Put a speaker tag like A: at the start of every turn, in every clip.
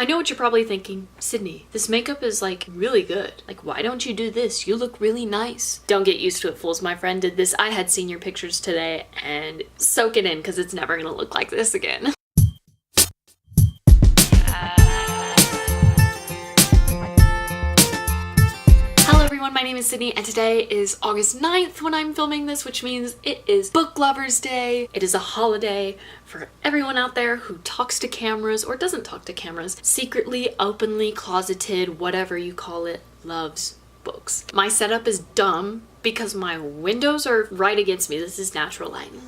A: I know what you're probably thinking. Sydney, this makeup is like really good. Like, why don't you do this? You look really nice. Don't get used to it, fools. My friend did this. I had seen your pictures today and soak it in because it's never gonna look like this again. Hello everyone, my name is Sydney and today is August 9th when I'm filming this, which means it is Book Lovers Day. It is a holiday for everyone out there who talks to cameras or doesn't talk to cameras, secretly, openly, closeted, whatever you call it, loves books. My setup is dumb because my windows are right against me. This is natural lighting.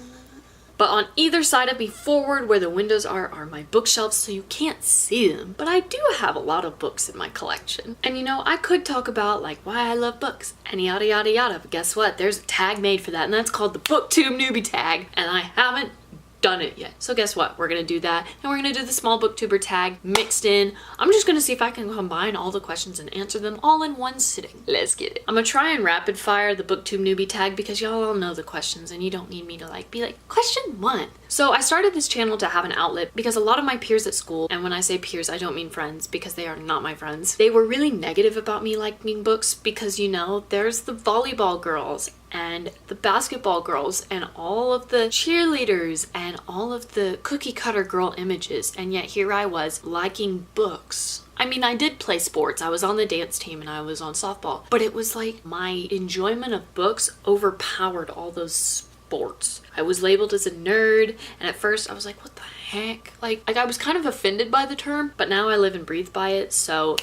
A: But on either side of me forward where the windows are my bookshelves, so you can't see them. But I do have a lot of books in my collection. And you know, I could talk about like why I love books and yada yada yada, but guess what? There's a tag made for that and that's called the Booktube Newbie tag, and I haven't done it yet. So guess what? We're gonna do that and we're gonna do the small booktuber tag mixed in. I'm just gonna see if I can combine all the questions and answer them all in one sitting. Let's get it. I'm gonna try and rapid fire the Booktube Newbie tag because y'all all know the questions and you don't need me to like be like, question 1. So I started this channel to have an outlet because a lot of my peers at school, and when I say peers I don't mean friends because they are not my friends, they were really negative about me liking books because, you know, there's the volleyball girls and the basketball girls and all of the cheerleaders and all of the cookie cutter girl images, and yet here I was liking books. I mean, I did play sports. I was on the dance team and I was on softball, but it was like my enjoyment of books overpowered all those sports. I was labeled as a nerd, and at first I was like, what the heck? Like I was kind of offended by the term, but now I live and breathe by it, so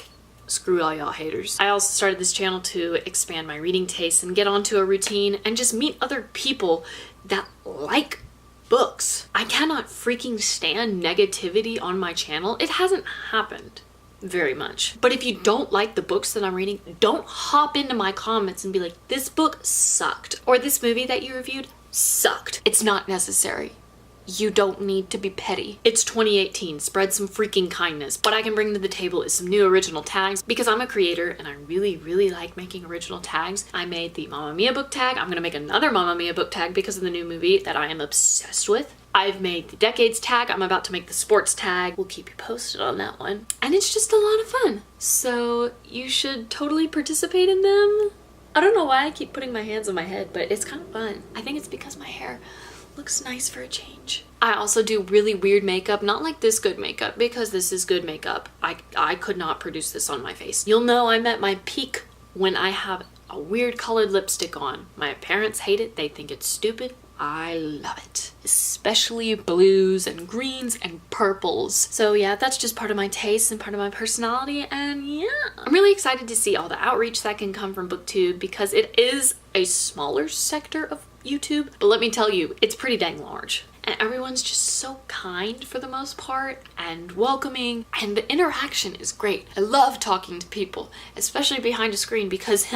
A: screw all y'all haters. I also started this channel to expand my reading tastes and get onto a routine and just meet other people that like books. I cannot freaking stand negativity on my channel. It hasn't happened very much. But if you don't like the books that I'm reading, don't hop into my comments and be like, this book sucked, or this movie that you reviewed sucked. It's not necessary. You don't need to be petty. It's 2018, spread some freaking kindness. What I can bring to the table is some new original tags because I'm a creator and I really like making original tags. I made the Mamma Mia book tag. I'm gonna make another Mamma Mia book tag because of the new movie that I am obsessed with. I've made the decades tag. I'm about to make the sports tag. We'll keep you posted on that one. And it's just a lot of fun. So you should totally participate in them. I don't know why I keep putting my hands on my head, but it's kind of fun. I think it's because my hair looks nice for a change. I also do really weird makeup, not like this good makeup, because this is good makeup. I could not produce this on my face. You'll know I'm at my peak when I have a weird colored lipstick on. My parents hate it, they think it's stupid. I love it. Especially blues and greens and purples. So yeah, that's just part of my taste and part of my personality, and yeah. I'm really excited to see all the outreach that can come from Booktube because it is a smaller sector of YouTube, but let me tell you, it's pretty dang large. And everyone's just so kind for the most part and welcoming, and the interaction is great. I love talking to people, especially behind a screen because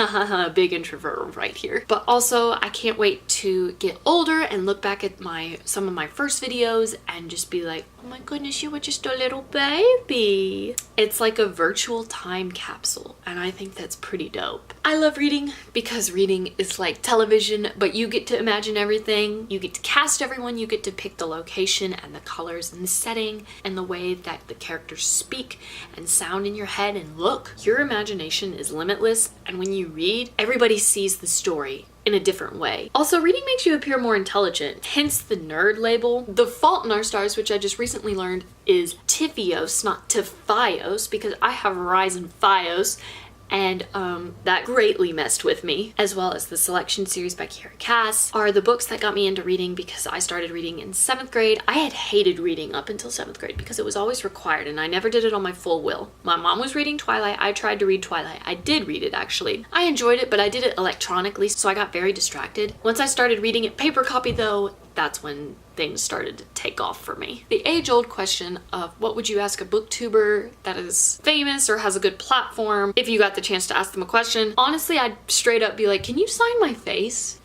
A: big introvert right here. But also I can't wait to get older and look back at some of my first videos and just be like, oh my goodness, you were just a little baby. It's like a virtual time capsule, and I think that's pretty dope. I love reading because reading is like television, but you get to imagine everything. You get to cast everyone, you get to pick the location and the colors and the setting and the way that the characters speak and sound in your head and look. Your imagination is limitless, and when you read, everybody sees the story in a different way. Also, reading makes you appear more intelligent, hence the nerd label. The fault in our stars, which I just recently learned, is Tifios, not Tifios, because I have Ryzen Fios, and that greatly messed with me, as well as the Selection series by Kira Cass are the books that got me into reading because I started reading in 7th grade. I had hated reading up until 7th grade because it was always required and I never did it on my full will. My mom was reading Twilight. I tried to read Twilight. I did read it actually. I enjoyed it, but I did it electronically, so I got very distracted. Once I started reading it paper copy though, that's when things started to take off for me. The age-old question of what would you ask a booktuber that is famous or has a good platform if you got the chance to ask them a question? Honestly, I'd straight up be like, can you sign my face?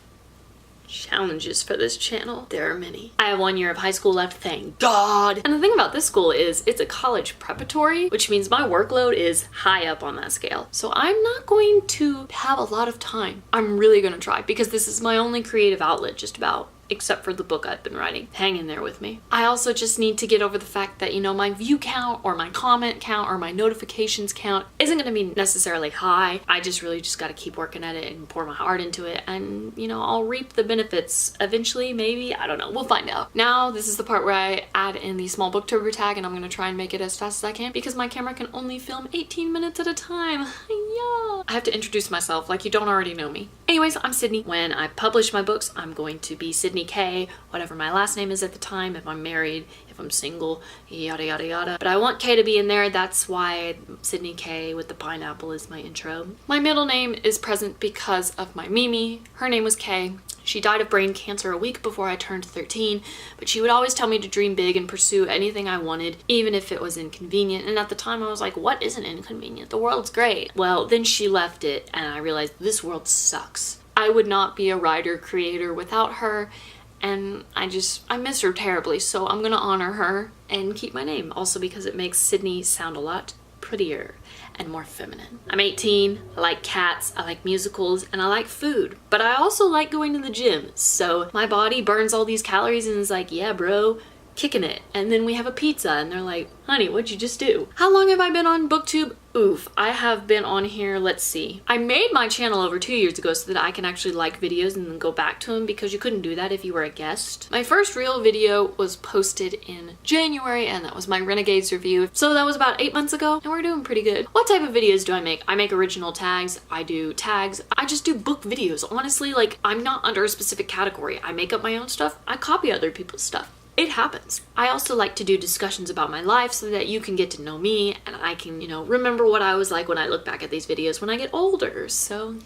A: Challenges for this channel, there are many. I have 1 year of high school left, thank God. And the thing about this school is it's a college preparatory, which means my workload is high up on that scale. So I'm not going to have a lot of time. I'm really gonna try because this is my only creative outlet just about. except for the book I've been writing. Hang in there with me. I also just need to get over the fact that, you know, my view count or my comment count or my notifications count isn't going to be necessarily high. I just really just got to keep working at it and pour my heart into it, and, you know, I'll reap the benefits eventually, maybe. I don't know. We'll find out. Now, this is the part where I add in the small Booktuber tag, and I'm going to try and make it as fast as I can because my camera can only film 18 minutes at a time. Yeah. I have to introduce myself like you don't already know me. Anyways, I'm Sydney. When I publish my books, I'm going to be Sydney K, whatever my last name is at the time, if I'm married, if I'm single, yada yada yada. But I want K to be in there. That's why Sydney K with the pineapple is my intro. My middle name is present because of my Mimi. Her name was K. She died of brain cancer a week before I turned 13, but she would always tell me to dream big and pursue anything I wanted, even if it was inconvenient. And at the time I was like, what isn't inconvenient? The world's great. Well, then she left it and I realized this world sucks. I would not be a writer creator without her, and I miss her terribly, so I'm gonna honor her and keep my name. Also because it makes Sydney sound a lot prettier and more feminine. I'm 18, I like cats, I like musicals, and I like food. But I also like going to the gym. So my body burns all these calories and is like, yeah bro, kicking it. And then we have a pizza and they're like, honey, what'd you just do? How long have I been on Booktube? Oof, I have been on here, let's see. I made my channel over 2 years ago so that I can actually like videos and then go back to them, because you couldn't do that if you were a guest. My first real video was posted in January, and that was my Renegades review. So that was about 8 months ago, and we're doing pretty good. What type of videos do I make? I make original tags, I do tags, I just do book videos. Honestly, like, I'm not under a specific category. I make up my own stuff, I copy other people's stuff. It happens. I also like to do discussions about my life so that you can get to know me and I can, you know, remember what I was like when I look back at these videos when I get older. So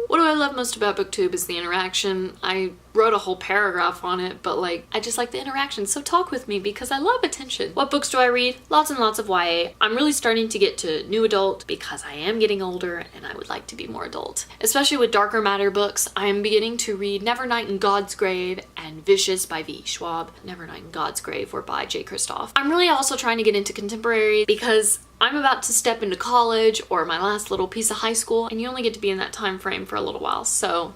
A: what do I love most about Booktube is the interaction. I wrote a whole paragraph on it, but like, I just like the interaction. So talk with me because I love attention. What books do I read? Lots and lots of YA. I'm really starting to get to new adult because I am getting older and I would like to be more adult. Especially with darker matter books, I am beginning to read Nevernight in God's Grave and Vicious by V. Schwab. Nevernight in God's Grave were by J. Kristoff. I'm really also trying to get into contemporary because I'm about to step into college or my last little piece of high school, and you only get to be in that time frame for a little while. So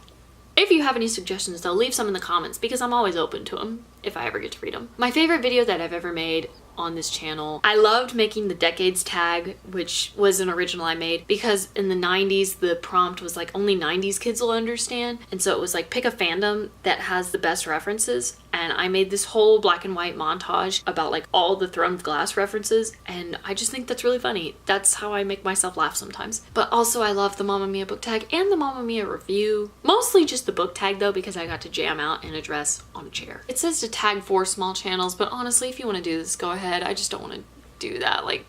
A: if you have any suggestions though, leave some in the comments because I'm always open to them if I ever get to read them. My favorite video that I've ever made on this channel, I loved making the decades tag, which was an original I made because in the 90s the prompt was like only 90s kids will understand, and so it was like pick a fandom that has the best references, and I made this whole black and white montage about like all the Throne of Glass references, and I just think that's really funny. That's how I make myself laugh sometimes. But also I love the Mamma Mia book tag and the Mamma Mia review. Mostly just the book tag though, because I got to jam out in a dress on a chair. It says to tag 4 small channels, but honestly if you want to do this, go ahead. I just don't want to do that. Like,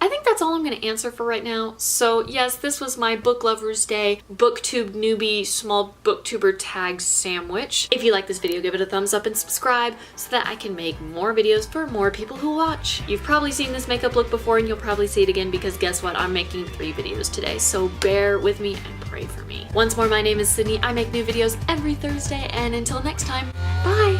A: I think that's all I'm going to answer for right now. So yes, this was my Book Lovers Day Booktube Newbie small Booktuber tag sandwich. If you like this video, give it a thumbs up and subscribe so that I can make more videos for more people who watch. You've probably seen this makeup look before and you'll probably see it again because guess what? I'm making 3 videos today, so bear with me and pray for me. Once more, my name is Sydney. I make new videos every Thursday, and until next time, bye!